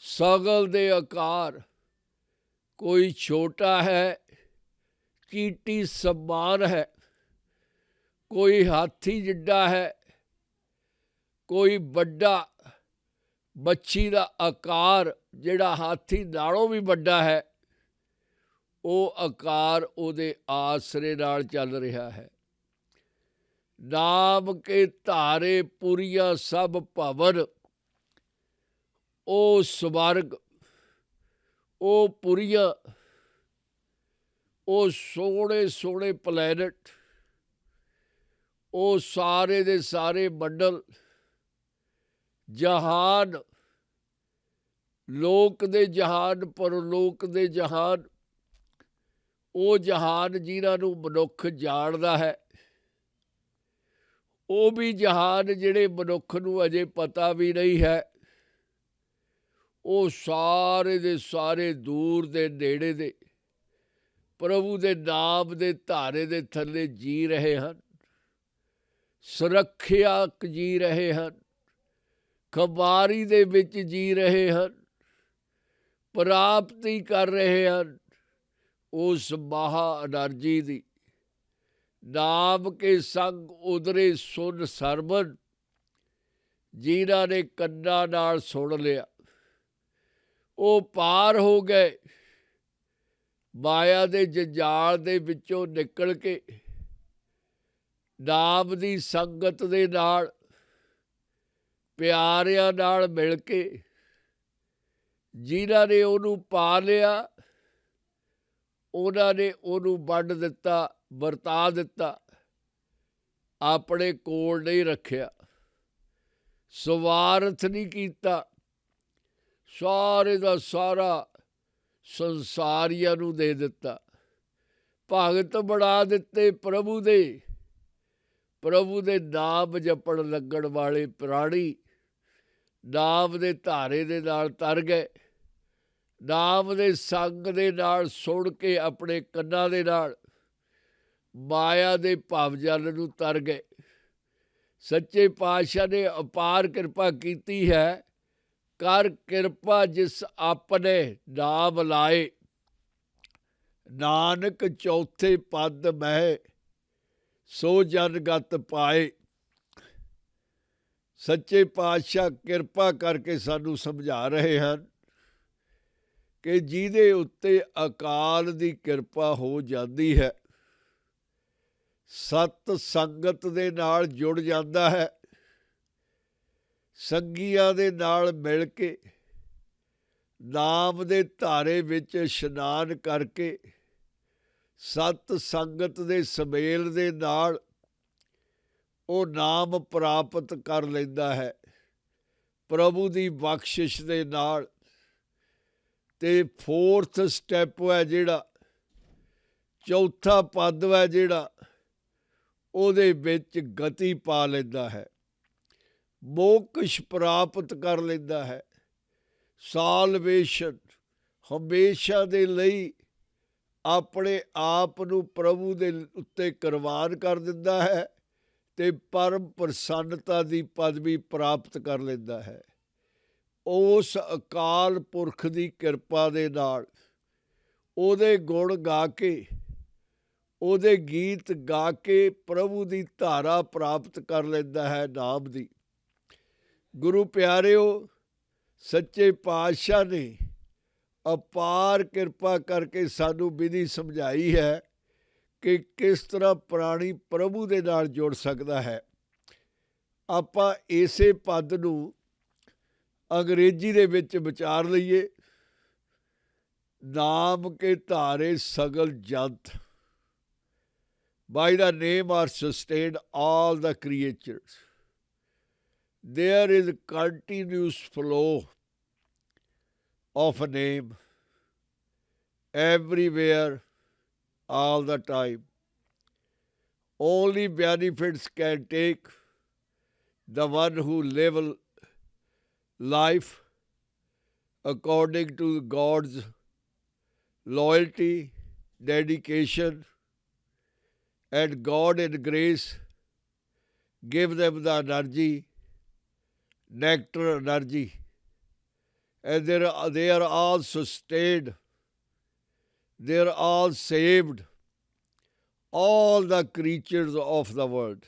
ਸਗਲ ਦੇ ਆਕਾਰ, ਕੋਈ ਛੋਟਾ ਹੈ, ਚੀਟੀ ਸਮਾਨ ਹੈ, ਕੋਈ ਹਾਥੀ ਜਿੱਡਾ ਹੈ, ਕੋਈ ਵੱਡਾ ਮੱਛੀ ਦਾ ਆਕਾਰ ਜਿਹੜਾ ਹਾਥੀ ਨਾਲੋਂ ਵੀ ਵੱਡਾ ਹੈ, ਉਹ ਆਕਾਰ ਉਹਦੇ ਆਸਰੇ ਨਾਲ ਚੱਲ ਰਿਹਾ ਹੈ। ਨਾਮ ਕੇ ਧਾਰੇ ਪੁਰੀਆਂ ਸਭ ਭਵਨ, ਉਹ ਸਵਰਗ, ਉਹ ਪੁਰੀਆਂ, ਉਹ ਸੋਹਣੇ ਸੋਹਣੇ ਪਲੈਨਟ, ਉਹ ਸਾਰੇ ਦੇ ਸਾਰੇ ਮੰਡਲ, ਜਹਾਨ, ਲੋਕ ਦੇ ਜਹਾਨ, ਪਰਲੋਕ ਦੇ ਜਹਾਨ, ਉਹ ਜਹਾਨ ਜਿਨ੍ਹਾਂ ਨੂੰ ਮਨੁੱਖ ਜਾਣਦਾ ਹੈ, ਉਹ ਵੀ ਜਹਾਨ ਜਿਹੜੇ ਮਨੁੱਖ ਨੂੰ ਅਜੇ ਪਤਾ ਵੀ ਨਹੀਂ ਹੈ, ਉਹ ਸਾਰੇ ਦੇ ਸਾਰੇ ਦੂਰ ਦੇ ਨੇੜੇ ਦੇ ਪ੍ਰਭੂ ਦੇ ਨਾਮ ਦੇ ਧਾਰੇ ਦੇ ਥੱਲੇ ਜੀ ਰਹੇ ਹਨ, ਸੁਰੱਖਿਅਕ ਜੀ ਰਹੇ ਹਨ, ਖੁਮਾਰੀ ਦੇ ਵਿੱਚ ਜੀ ਰਹੇ ਹਨ, ਪ੍ਰਾਪਤੀ ਕਰ ਰਹੇ ਹਨ ਉਸ ਮਹਾ ਐਨਰਜੀ ਦੀ। ਨਾਮ ਕੇ ਸੰਗ ਉਦਰੇ ਸੁਨ ਸਰਵਨ, ਜਿਨ੍ਹਾਂ ਨੇ ਕੰਨਾਂ ਨਾਲ ਸੁਣ ਲਿਆ ਉਹ ਪਾਰ ਹੋ ਗਏ, ਮਾਇਆ ਦੇ ਜੰਜਾਲ ਦੇ ਵਿੱਚੋਂ ਨਿਕਲ ਕੇ ਨਾਮ ਦੀ ਸੰਗਤ ਦੇ ਨਾਲ, ਪਿਆਰਿਆਂ ਨਾਲ ਮਿਲ ਕੇ, ਜਿਨ੍ਹਾਂ ਨੇ ਉਹਨੂੰ ਪਾ ਲਿਆ ਉਹਨਾਂ ਨੇ ਉਹਨੂੰ ਵੰਡ ਦਿੱਤਾ, ਵਰਤਾ ਦਿੱਤਾ, ਆਪਣੇ ਕੋਲ ਨਹੀਂ ਰੱਖਿਆ, ਸਵਾਰਥ ਨਹੀਂ ਕੀਤਾ, ਸਾਰੇ ਦਾ ਸਾਰਾ ਸੰਸਾਰੀਆਂ ਨੂੰ ਦੇ ਦਿੱਤਾ, ਭਗਤ ਬਣਾ ਦਿੱਤੇ ਪ੍ਰਭੂ ਦੇ। ਪ੍ਰਭੂ ਦੇ ਨਾਮ ਜਪਣ ਲੱਗਣ ਵਾਲੇ ਪ੍ਰਾਣੀ ਨਾਮ ਦੇ ਧਾਰੇ ਦੇ ਨਾਲ ਤਰ ਗਏ, ਨਾਮ ਦੇ ਸੰਗ ਦੇ ਨਾਲ ਸੁਣ ਕੇ ਆਪਣੇ ਕੰਨਾਂ ਦੇ ਨਾਲ ਮਾਇਆ ਦੇ ਭਵਜਲ ਨੂੰ ਤਰ ਗਏ। ਸੱਚੇ ਪਾਤਸ਼ਾਹ ਨੇ ਅਪਾਰ ਕਿਰਪਾ ਕੀਤੀ ਹੈ। ਕਰ ਕਿਰਪਾ ਜਿਸ ਆਪਣੇ ਨਾਮ ਲਾਏ, ਨਾਨਕ ਚੌਥੇ ਪਦ ਮਹਿ ਸੋ ਜਨ ਗਤ ਪਾਏ। ਸੱਚੇ ਪਾਤਸ਼ਾਹ ਕਿਰਪਾ ਕਰਕੇ ਸਾਨੂੰ ਸਮਝਾ ਰਹੇ ਹਨ ਕਿ ਜਿਹਦੇ ਉੱਤੇ ਅਕਾਲ ਦੀ ਕਿਰਪਾ ਹੋ ਜਾਂਦੀ ਹੈ, ਸਤ ਸੰਗਤ ਦੇ ਨਾਲ ਜੁੜ ਜਾਂਦਾ ਹੈ, ਸੰਗੀਆਂ ਦੇ ਨਾਲ ਮਿਲ ਕੇ ਨਾਮ ਦੇ ਧਾਰੇ ਵਿੱਚ ਇਸ਼ਨਾਨ ਕਰਕੇ ਸਤ ਸੰਗਤ ਦੇ ਸੁਮੇਲ ਦੇ ਨਾਲ ਉਹ ਨਾਮ ਪ੍ਰਾਪਤ ਕਰ ਲੈਂਦਾ ਹੈ ਪ੍ਰਭੂ ਦੀ ਬਖਸ਼ਿਸ਼ ਦੇ ਨਾਲ। ਤੇ ਫੋਰਥ ਸਟੈਪ ਹੈ ਜਿਹੜਾ, ਚੌਥਾ ਪਦ ਹੈ ਜਿਹੜਾ, ਉਹਦੇ ਵਿੱਚ ਗਤੀ ਪਾ ਲੈਂਦਾ ਹੈ, ਮੋਕਸ਼ ਪ੍ਰਾਪਤ ਕਰ ਲੈਂਦਾ ਹੈ, ਸਾਲਵੇਸ਼ਨ। ਹਮੇਸ਼ਾ ਦੇ ਲਈ ਆਪਣੇ ਆਪ ਨੂੰ ਪ੍ਰਭੂ ਦੇ ਉੱਤੇ ਕੁਰਬਾਨ ਕਰ ਦਿੰਦਾ ਹੈ ਤੇ ਪਰਮ ਪ੍ਰਸੰਨਤਾ ਦੀ ਪਦਵੀ ਪ੍ਰਾਪਤ ਕਰ ਲੈਂਦਾ ਹੈ। ਉਸ ਅਕਾਲ ਪੁਰਖ ਦੀ ਕਿਰਪਾ ਦੇ ਨਾਲ ਉਹਦੇ ਗੁਣ ਗਾ ਕੇ, ਉਹਦੇ ਗੀਤ ਗਾ ਕੇ ਪ੍ਰਭੂ ਦੀ ਧਾਰਾ ਪ੍ਰਾਪਤ ਕਰ ਲੈਂਦਾ ਹੈ ਨਾਮ ਦੀ। ਗੁਰੂ ਪਿਆਰਿਓ, ਸੱਚੇ ਪਾਤਸ਼ਾਹ ਨੇ ਅਪਾਰ ਕਿਰਪਾ ਕਰਕੇ ਸਾਨੂੰ ਵਿਧੀ ਸਮਝਾਈ ਹੈ ਕਿ ਕਿਸ ਤਰ੍ਹਾਂ ਪ੍ਰਾਣੀ ਪ੍ਰਭੂ ਦੇ ਨਾਲ ਜੁੜ ਸਕਦਾ ਹੈ। ਆਪਾਂ ਇਸੇ ਪਦ ਨੂੰ ਅੰਗਰੇਜ਼ੀ ਦੇ ਵਿੱਚ ਵਿਚਾਰ ਲਈਏ। ਨਾਮ ਕੇ ਧਾਰੇ ਸਗਲ ਜੰਤ, by the name are sustained all the creatures. There is a continuous flow of a name everywhere, all the time. Only benefits can take the one who live life according to God's loyalty, dedication, and God in grace give them the energy, nectar energy, and they are all sustained, they are all saved, all the creatures of the world.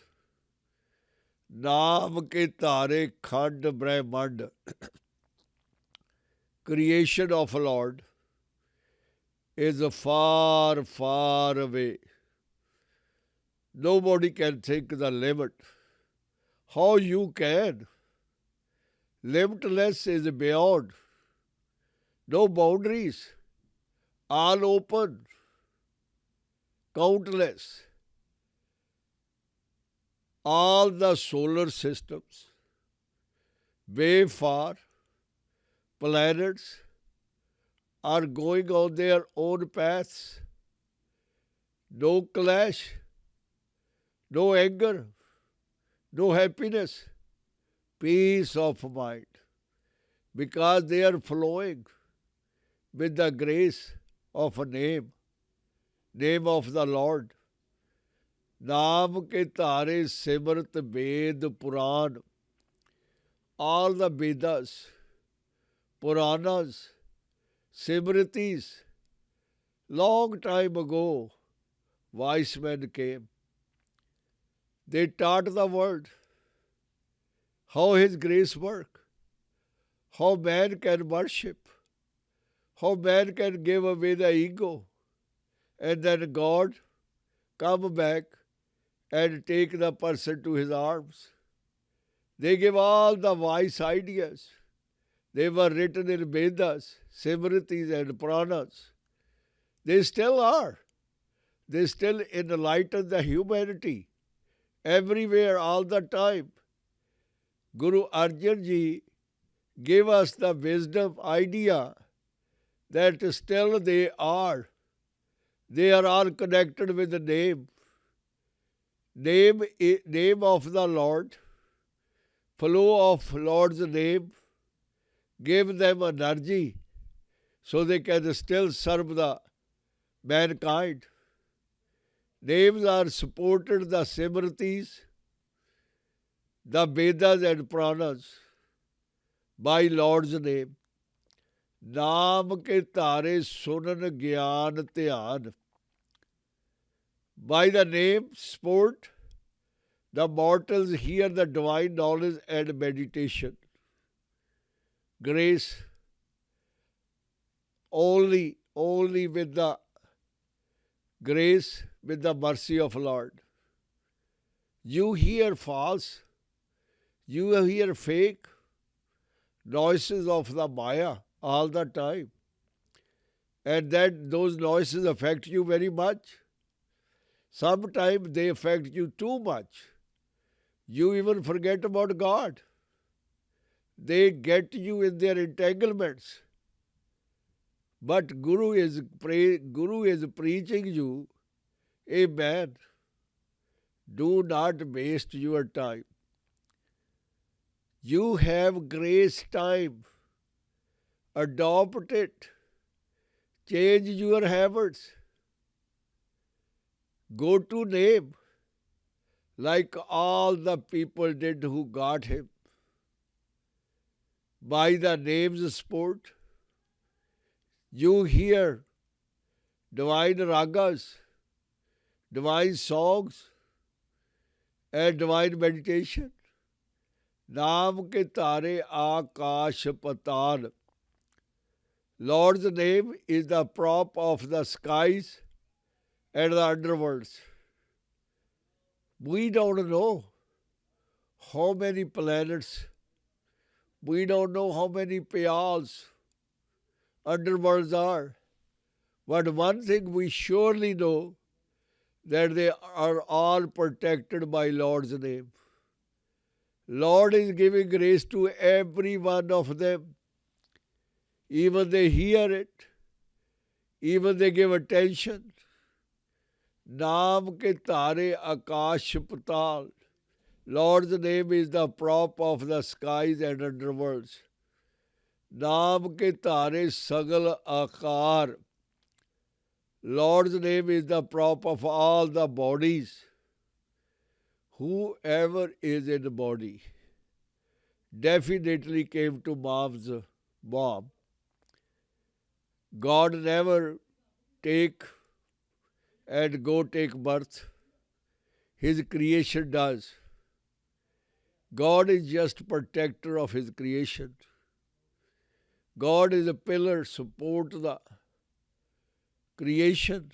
नाम के तारे खंड ब्रह्मांड, creation of a Lord is far, far away. Nobody can think the limit. How you can? Limitless is beyond. No boundaries. All open. Countless. All the solar systems, way far, planets are going on their own paths. No clash, no anger, no happiness, peace of mind, because they are flowing with the grace of a name of the Lord. नाम के तारे Simrat Veda Purana, all the Vedas, Puranas, Simritis. Long time ago, wise men came. They taught the world how His grace works, how man can worship, how man can give away the ego, and then God come back and take the person to His arms. They give all the wise ideas. They were written in Vedas, Simritis and Puranas. They still are. They still enlighten the humanity everywhere, all the time. Guru Arjan Ji gave us the wisdom idea that still they are. They are all connected with the name. Name of the Lord, flow of Lord's name, give them energy so they can still serve the mankind. Names are supported the Simritis, the Vedas and Puranas by Lord's name. नाम के तारे सुनन ज्ञान ध्यान. By the name sport, the mortals hear the divine knowledge and meditation. Grace, only with the grace, with the mercy of Lord. You hear false, you hear fake noises of the Maya all the time. And that those noises affect you very much. Sometimes they affect you too much. You even forget about God. They get you in their entanglements. But Guru is preaching you, amen. Do not waste your time. You have grace time. Adopt it. Change your habits. Go to name like all the people did who got him. By the name's sport, you hear divine ragas, divine songs, and divine meditation. Naam ke tare akash patal. Lord's name is the prop of the skies and the underworlds. We don't know how many planets, we don't know how many payals, underworlds are. But one thing we surely know, that they are all protected by Lord's name. Lord is giving grace to every one of them. Even they hear it, even they give attention. Naam ke tare akash patal. Lord's name is the prop of the skies and underworlds. Naam ke tare sagal akar. Lord's name is the prop of all the bodies. Whoever is in the body definitely came to mom's mom. God never take birth. His creation does. God is just protector of his creation. God is a pillar, support the creation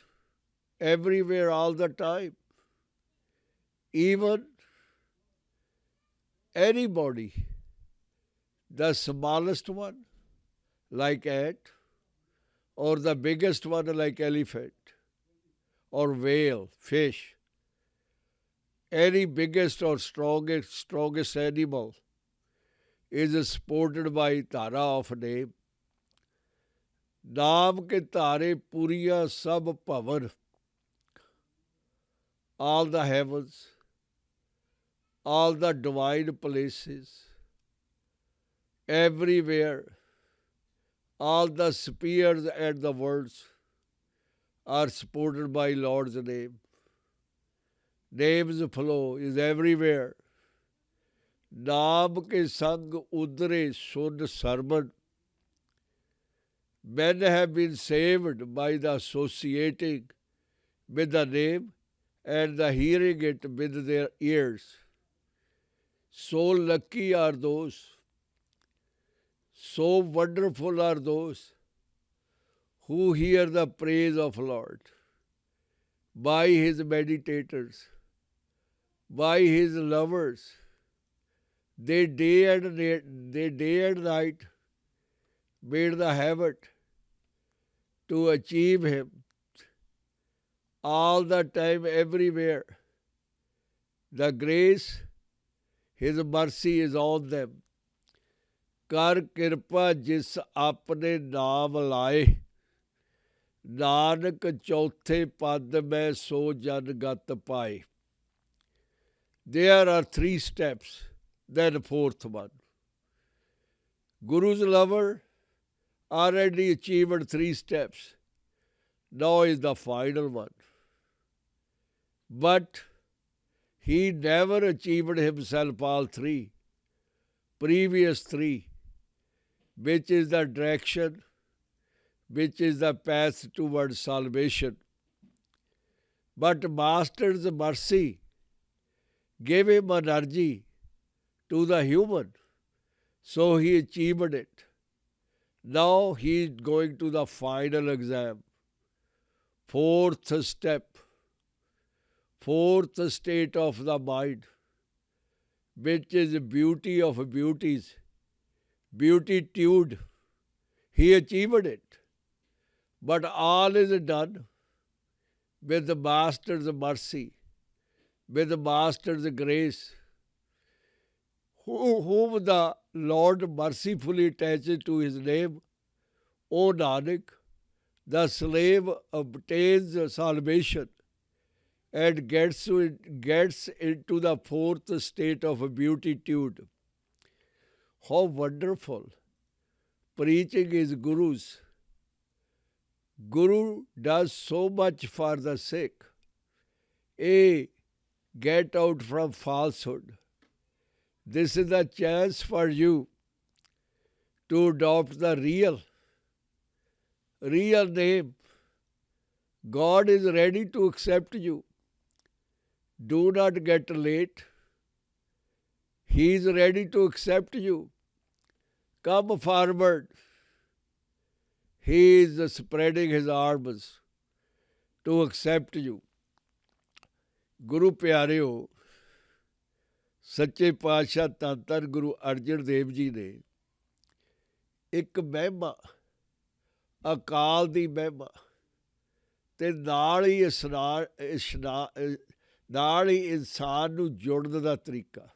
everywhere, all the time. Even anybody, the smallest one like ant, or the biggest one like elephant, or whale, fish, any biggest or strongest animal is supported by Tara of name. Naam ke tare puriya sab pavan. All the heavens, all the divine places, everywhere, all the spheres and the worlds are supported by Lord's name. Name's flow is everywhere. Naam ke sang udre sun sarban. Men have been saved by the associating with the name and the hearing it with their ears. So lucky are those, so wonderful are those who hear the praise of Lord by his meditators, by his lovers. They day and night made the habit to achieve him all the time, everywhere. The grace, his mercy is on them. Kar kirpa jis apne naam laye, Nanak चौथे पद में सो जन गत पाए. There are 3 steps, then 4th one. Guru's lover already achieved 3 steps. Now is the final one. But he never achieved himself all 3, previous 3, which is the direction, which is the path towards salvation. But Master's mercy gave him energy to the human, so he achieved it. Now he is going to the final exam, 4th step, 4th state of the mind, which is beauty of beauties, beatitude. He achieved it. But all is done with the Master's mercy, with the Master's grace, whom the Lord mercifully attaches to his name. O Nanak, the slave obtains salvation and gets into the 4th state of beatitude. How wonderful preaching is Guru's. Guru does so much for the sick. A. Get out from falsehood. This is the chance for you to adopt the real name. God is ready to accept you. Do not get late. He is ready to accept you. Come forward. He is spreading his arms to accept you. Guru ਪਿਆਰਿਓ, ਸੱਚੇ ਪਾਤਸ਼ਾਹ ਧੰਨ ਧੰਨ ਗੁਰੂ ਅਰਜਨ ਦੇਵ ਜੀ ਨੇ ਇੱਕ ਮਹਿਮਾ, ਅਕਾਲ ਦੀ ਮਹਿਮਾ, ਤੇ ਨਾਲ ਹੀ ਨਾਲ ਹੀ ਇਨਸਾਨ ਨੂੰ ਜੁੜਨ ਦਾ ਤਰੀਕਾ,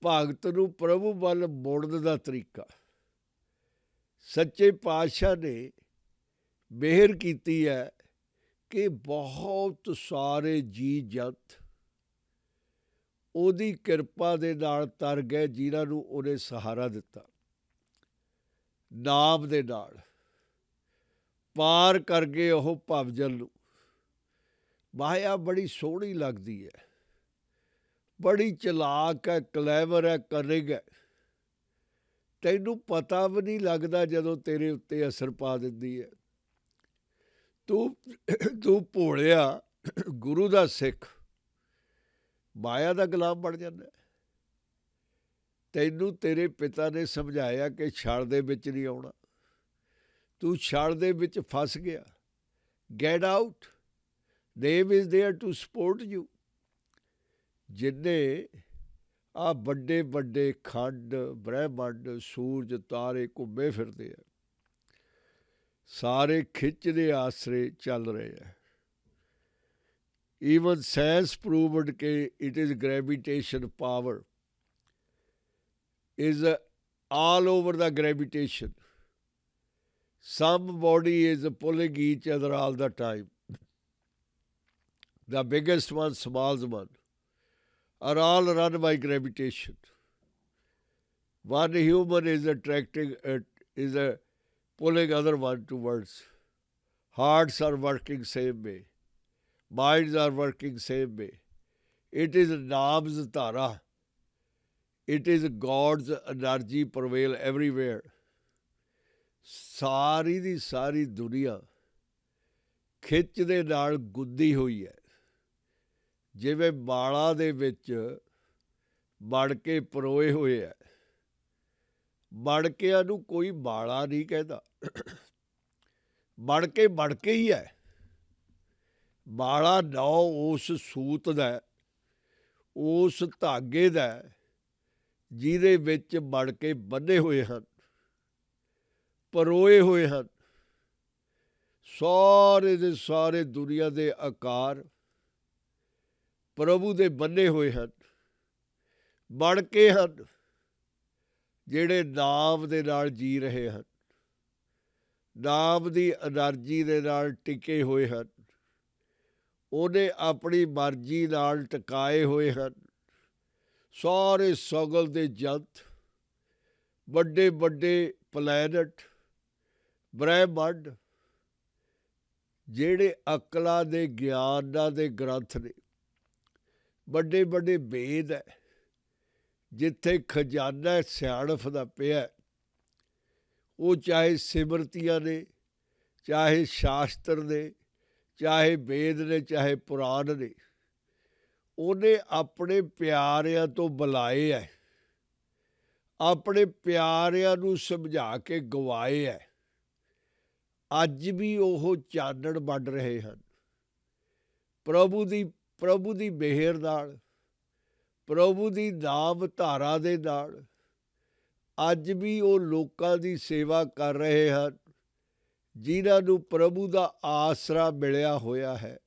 ਭਗਤ ਨੂੰ ਪ੍ਰਭੂ ਵੱਲ ਮੁੜਨ ਦਾ ਤਰੀਕਾ ਸੱਚੇ ਪਾਤਸ਼ਾਹ ਨੇ ਮਿਹਰ ਕੀਤੀ ਹੈ ਕਿ ਬਹੁਤ ਸਾਰੇ ਜੀ ਜੰਤ ਉਹਦੀ ਕਿਰਪਾ ਦੇ ਨਾਲ ਤਰ ਗਏ, ਜਿਨ੍ਹਾਂ ਨੂੰ ਉਹਨੇ ਸਹਾਰਾ ਦਿੱਤਾ। ਨਾਮ ਦੇ ਨਾਲ ਪਾਰ ਕਰ ਗਏ ਉਹ ਭਵਜਲ ਨੂੰ। ਮਾਇਆ ਬੜੀ ਸੋਹਣੀ ਲੱਗਦੀ ਹੈ, ਬੜੀ ਚਲਾਕ ਹੈ, ਕਲੈਵਰ ਹੈ, ਕਨਿੰਗ ਹੈ। ਤੈਨੂੰ ਪਤਾ ਵੀ ਨਹੀਂ ਲੱਗਦਾ ਜਦੋਂ ਤੇਰੇ ਉੱਤੇ ਅਸਰ ਪਾ ਦਿੰਦੀ ਹੈ। ਤੂੰ ਭੋਲਿਆ ਗੁਰੂ ਦਾ ਸਿੱਖ ਮਾਇਆ ਦਾ ਗੁਲਾਮ ਬਣ ਜਾਂਦਾ। ਤੈਨੂੰ ਤੇਰੇ ਪਿਤਾ ਨੇ ਸਮਝਾਇਆ ਕਿ ਛਲ ਦੇ ਵਿੱਚ ਨਹੀਂ ਆਉਣਾ, ਤੂੰ ਛਲ ਦੇ ਵਿੱਚ ਫਸ ਗਿਆ। Get out, Dev is there to support you. ਜਿੰਨੇ ਆ ਵੱਡੇ ਵੱਡੇ ਖੰਡ, ਬ੍ਰਹਿਮੰਡ, ਸੂਰਜ, ਤਾਰੇ ਘੁੰਮੇ ਫਿਰਦੇ ਆ, ਸਾਰੇ ਖਿੱਚ ਦੇ ਆਸਰੇ ਚੱਲ ਰਹੇ ਆ। ਈਵਨ ਸਾਇੰਸ ਪ੍ਰੂਵਡ ਕਿ it is gravitation power is all over the gravitation. Some body is pulling each other all the time. The biggest one, small one, are all run by gravitation. One human is attracting, pulling other one towards. Hearts are working same way. Minds are working same way. It is Nam's Tara. It is God's energy prevail everywhere. ਸਾਰੀ ਦੀ ਸਾਰੀ ਦੁਨੀਆ ਖਿੱਚ ਦੇ ਨਾਲ ਗੁੱਦੀ ਹੋਈ ਹੈ, ਜਿਵੇਂ ਬਾਲਾਂ ਦੇ ਵਿੱਚ ਮਣਕੇ ਪਰੋਏ ਹੋਏ ਹੈ। ਮਣਕਿਆਂ ਨੂੰ ਕੋਈ ਬਾਲਾ ਨਹੀਂ ਕਹਿੰਦਾ, ਮਣਕੇ ਮਣਕੇ ਹੀ ਹੈ। ਬਾਲਾ ਨਾਂ ਉਸ ਸੂਤ ਦਾ, ਉਸ ਧਾਗੇ ਦਾ ਜਿਹਦੇ ਵਿੱਚ ਮਣਕੇ ਬੰਨੇ ਹੋਏ ਹਨ, ਪਰੋਏ ਹੋਏ ਹਨ। ਸਾਰੇ ਦੇ ਸਾਰੇ ਦੁਨੀਆ ਦੇ ਆਕਾਰ ਪ੍ਰਭੂ ਦੇ ਬੰਨੇ ਹੋਏ ਹਨ, ਮਣਕੇ ਹਨ, ਜਿਹੜੇ ਨਾਮ ਦੇ ਨਾਲ ਜੀ ਰਹੇ ਹਨ, ਨਾਮ ਦੀ ਐਨਰਜੀ ਦੇ ਨਾਲ ਟਿਕੇ ਹੋਏ ਹਨ। ਉਹਨੇ ਆਪਣੀ ਮਰਜ਼ੀ ਨਾਲ ਟਿਕਾਏ ਹੋਏ ਹਨ। ਸਾਰੇ ਸਗਲ ਦੇ ਜੰਤ, ਵੱਡੇ ਵੱਡੇ ਪਲੈਨਟ, ਬ੍ਰਹਿਮੰਡ ਜਿਹੜੇ ਅਕਲਾਂ ਦੇ ਗਿਆਨਾਂ ਦੇ ਗ੍ਰੰਥ ਨੇ, ਵੱਡੇ ਵੱਡੇ ਵੇਦ ਹੈ, ਜਿੱਥੇ ਖਜ਼ਾਨਾ ਸਿਆਣਪ ਦਾ ਪਿਆ, ਉਹ ਚਾਹੇ ਸਿਮਰਤੀਆਂ ਨੇ, ਚਾਹੇ ਸ਼ਾਸਤਰ ਨੇ, ਚਾਹੇ ਵੇਦ ਨੇ, ਚਾਹੇ ਪੁਰਾਣ ਨੇ, ਉਹਨੇ ਆਪਣੇ ਪਿਆਰਿਆਂ ਤੋਂ ਬੁਲਾਏ ਹੈ, ਆਪਣੇ ਪਿਆਰਿਆਂ ਨੂੰ ਸਮਝਾ ਕੇ ਗਵਾਏ ਹੈ। ਅੱਜ ਵੀ ਉਹ ਚਾਨਣ ਵੰਡ ਰਹੇ ਹਨ। ਪ੍ਰਭੂ ਦੀ ਮਿਹਰ ਨਾਲ, ਪ੍ਰਭੂ ਦੀ ਨਾਮ ਧਾਰਾ ਦੇ ਨਾਲ ਅੱਜ ਵੀ ਉਹ ਲੋਕਾਂ ਦੀ ਸੇਵਾ ਕਰ ਰਹੇ ਹਨ, ਜਿਨ੍ਹਾਂ ਨੂੰ ਪ੍ਰਭੂ ਦਾ ਆਸਰਾ ਮਿਲਿਆ ਹੋਇਆ ਹੈ।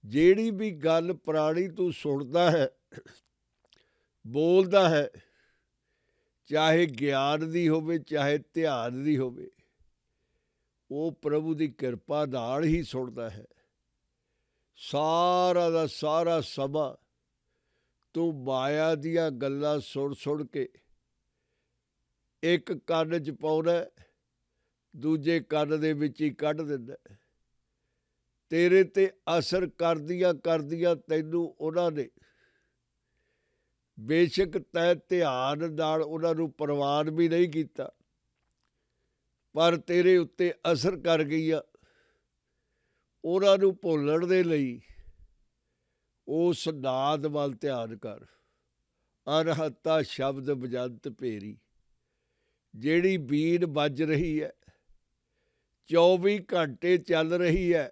ਜਿਹੜੀ ਵੀ ਗੱਲ ਪ੍ਰਾਣੀ ਤੂੰ ਸੁਣਦਾ ਹੈ, ਬੋਲਦਾ ਹੈ, ਚਾਹੇ ਗਿਆਨ ਦੀ ਹੋਵੇ, ਚਾਹੇ ਧਿਆਨ ਦੀ ਹੋਵੇ, ਉਹ ਪ੍ਰਭੂ ਦੀ ਕਿਰਪਾ ਨਾਲ ਹੀ ਸੁਣਦਾ ਹੈ। ਸਾਰਾ ਦਾ ਸਾਰਾ ਸਮਾਂ ਤੂੰ ਮਾਇਆ ਦੀਆਂ ਗੱਲਾਂ ਸੁਣ ਸੁਣ ਕੇ ਇੱਕ ਕੰਨ 'ਚ ਪਾਉਣਾ, ਦੂਜੇ ਕੰਨ ਦੇ ਵਿੱਚ ਹੀ ਕੱਢ ਦਿੰਦਾ। ਤੇਰੇ 'ਤੇ ਅਸਰ ਕਰਦੀਆਂ ਕਰਦੀਆਂ ਤੈਨੂੰ ਉਹਨਾਂ ਨੇ, ਬੇਸ਼ੱਕ ਤੈਂ ਧਿਆਨ ਨਾਲ ਉਹਨਾਂ ਨੂੰ ਪ੍ਰਵਾਨ ਵੀ ਨਹੀਂ ਕੀਤਾ, ਪਰ ਤੇਰੇ ਉੱਤੇ ਅਸਰ ਕਰ ਗਈਆਂ। ਉਹਨਾਂ ਨੂੰ ਭੁੱਲਣ ਦੇ ਲਈ ਉਸ ਨਾਦ ਵੱਲ ਧਿਆਨ ਕਰ। ਅਨਹਤਾ ਸ਼ਬਦ ਬਜੰਤ ਭੇਰੀ, ਜਿਹੜੀ ਬੀਨ ਵੱਜ ਰਹੀ ਹੈ, 24 ਘੰਟੇ ਚੱਲ ਰਹੀ ਹੈ,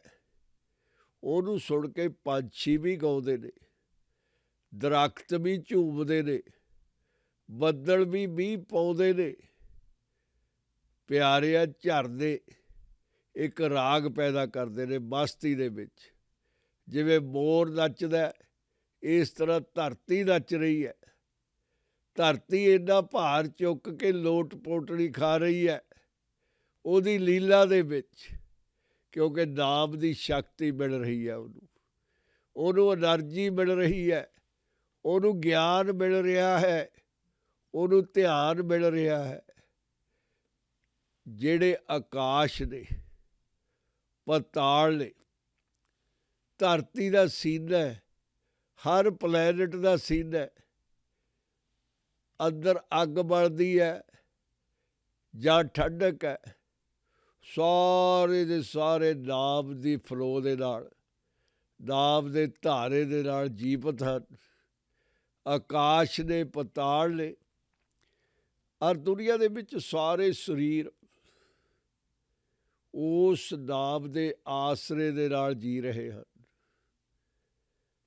ਉਹਨੂੰ ਸੁਣ ਕੇ ਪੰਛੀ ਵੀ ਗਾਉਂਦੇ ਨੇ, ਦਰੱਖਤ ਵੀ ਝੂਮਦੇ ਨੇ, ਬੱਦਲ ਵੀ ਮੀਂਹ ਪਾਉਂਦੇ ਨੇ। ਪਿਆਰਿਆਂ ਝਰਨੇ ਇੱਕ ਰਾਗ ਪੈਦਾ ਕਰਦੇ ਨੇ ਮਸਤੀ ਦੇ ਵਿੱਚ। ਜਿਵੇਂ ਮੋਰ ਨੱਚਦਾ, ਇਸ ਤਰ੍ਹਾਂ ਧਰਤੀ ਨੱਚ ਰਹੀ ਹੈ। ਧਰਤੀ ਇੰਨਾ ਭਾਰ ਚੁੱਕ ਕੇ ਲੋਟ ਪੋਟੜੀ ਖਾ ਰਹੀ ਹੈ ਉਹਦੀ ਲੀਲਾ ਦੇ ਵਿੱਚ, ਕਿਉਂਕਿ ਨਾਮ ਦੀ ਸ਼ਕਤੀ ਮਿਲ ਰਹੀ ਹੈ ਉਹਨੂੰ ਐਨਰਜੀ ਮਿਲ ਰਹੀ ਹੈ, ਉਹਨੂੰ ਗਿਆਨ ਮਿਲ ਰਿਹਾ ਹੈ, ਉਹਨੂੰ ਧਿਆਨ ਮਿਲ ਰਿਹਾ ਹੈ। ਜਿਹੜੇ ਆਕਾਸ਼ ਨੇ, ਪਤਾਲ ਨੇ, ਧਰਤੀ ਦਾ ਸੀਨਾ, ਹਰ ਪਲੈਨਟ ਦਾ ਸੀਨਾ, ਅੰਦਰ ਅੱਗ ਬਲਦੀ ਹੈ ਜਾਂ ਠੰਡਕ ਹੈ, ਸਾਰੇ ਦੇ ਸਾਰੇ ਨਾਮ ਦੀ ਫਲੋ ਦੇ ਨਾਲ, ਨਾਮ ਦੇ ਧਾਰੇ ਦੇ ਨਾਲ ਜੀਵਤ ਹਨ। ਆਕਾਸ਼ ਨੇ, ਪਤਾਲ ਨੇ, ਔਰ ਦੁਨੀਆ ਦੇ ਵਿੱਚ ਸਾਰੇ ਸਰੀਰ ਉਸ ਨਾਮ ਦੇ ਆਸਰੇ ਦੇ ਨਾਲ ਜੀ ਰਹੇ ਹਨ,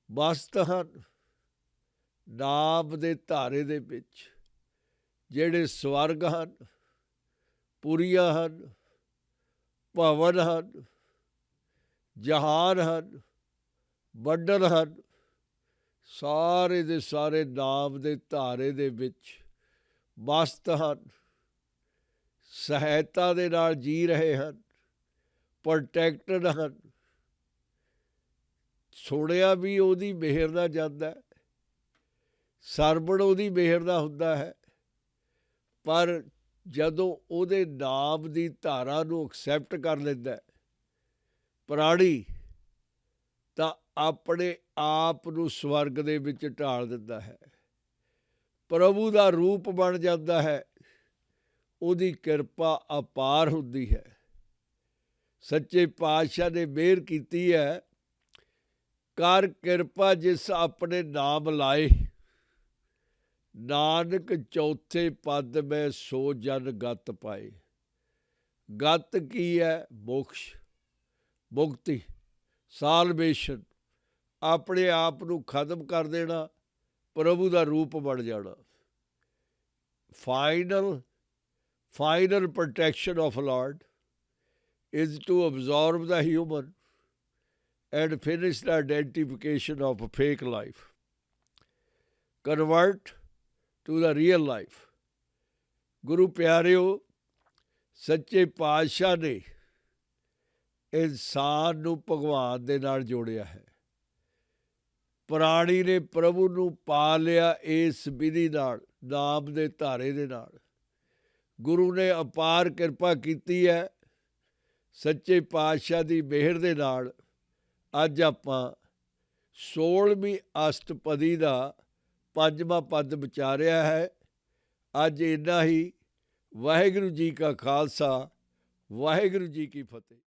ਮਸਤ ਹਨ ਨਾਮ ਦੇ ਧਾਰੇ ਦੇ ਵਿੱਚ। ਜਿਹੜੇ ਸਵਰਗ ਹਨ, ਪੁਰੀਆਂ ਹਨ, ਭਵਨ ਹਨ, ਜਹਾਨ ਹਨ, ਮੰਡਲ ਹਨ, ਸਾਰੇ ਦੇ ਸਾਰੇ ਨਾਮ ਦੇ ਧਾਰੇ ਦੇ ਵਿੱਚ ਮਸਤ ਹਨ, ਸਹਾਇਤਾ ਦੇ ਨਾਲ ਜੀ ਰਹੇ ਹਨ, ਪ੍ਰੋਟੈਕਟਡ ਹਨ। ਸੁਣਿਆ ਵੀ ਉਹਦੀ ਮਿਹਰ ਦਾ ਜਾਂਦਾ, ਸਰਵਣ ਉਹਦੀ ਮਿਹਰ ਦਾ ਹੁੰਦਾ ਹੈ, ਪਰ ਜਦੋਂ ਉਹਦੇ ਨਾਮ ਦੀ ਧਾਰਾ ਨੂੰ ਐਕਸੈਪਟ ਕਰ ਲੈਂਦਾ ਪ੍ਰਾਣੀ, ਤਾਂ ਆਪਣੇ ਆਪ ਨੂੰ ਸਵਰਗ ਦੇ ਵਿੱਚ ਢਾਲ ਦਿੰਦਾ ਹੈ, ਪ੍ਰਭੂ ਦਾ ਰੂਪ ਬਣ ਜਾਂਦਾ ਹੈ। ਉਹਦੀ ਕਿਰਪਾ ਅਪਾਰ ਹੁੰਦੀ ਹੈ। ਸੱਚੇ ਪਾਤਸ਼ਾਹ ਨੇ ਮਿਹਰ ਕੀਤੀ ਹੈ, ਕਰ ਕਿਰਪਾ ਜਿਸ ਆਪਣੇ ਨਾਮ ਲਾਏ, ਨਾਨਕ ਚੌਥੇ ਪਦ ਮੈਂ ਸੋ ਜਨ ਗਤ ਪਾਏ। ਗਤ ਕੀ ਹੈ? ਮੋਕਸ਼, ਮੁਕਤੀ, ਸਾਲਵੇਸ਼ਨ। ਆਪਣੇ ਆਪ ਨੂੰ ਖਤਮ ਕਰ ਦੇਣਾ, ਪ੍ਰਭੂ ਦਾ ਰੂਪ ਬਣ ਜਾਣਾ। Final protection of Lord is to absorb the human and finish the identification of a fake life. Convert to the real life. ਗੁਰੂ ਪਿਆਰਿਓ, ਸੱਚੇ ਪਾਤਸ਼ਾਹ ਨੇ ਇਨਸਾਨ ਨੂੰ ਭਗਵਾਨ ਦੇ ਨਾਲ ਜੋੜਿਆ ਹੈ। ਪ੍ਰਾਣੀ ਨੇ ਪ੍ਰਭੂ ਨੂੰ ਪਾ ਲਿਆ ਇਸ ਵਿਧੀ ਨਾਲ, ਨਾਮ ਦੇ ਧਾਰੇ ਦੇ ਨਾਲ। ਗੁਰੂ ਨੇ ਅਪਾਰ ਕਿਰਪਾ ਕੀਤੀ ਹੈ। ਸੱਚੇ ਪਾਤਸ਼ਾਹ ਦੀ ਮਿਹਰ ਦੇ ਨਾਲ ਅੱਜ ਆਪਾਂ 16ਵੀਂ ਅਸ਼ਟਪਦੀ ਦਾ 5ਵਾਂ ਪਦ ਵਿਚਾਰਿਆ ਹੈ। ਅੱਜ ਇੰਨਾ ਹੀ। ਵਾਹਿਗੁਰੂ ਜੀ ਕਾ ਖਾਲਸਾ, ਵਾਹਿਗੁਰੂ ਜੀ ਕੀ ਫਤਿਹ।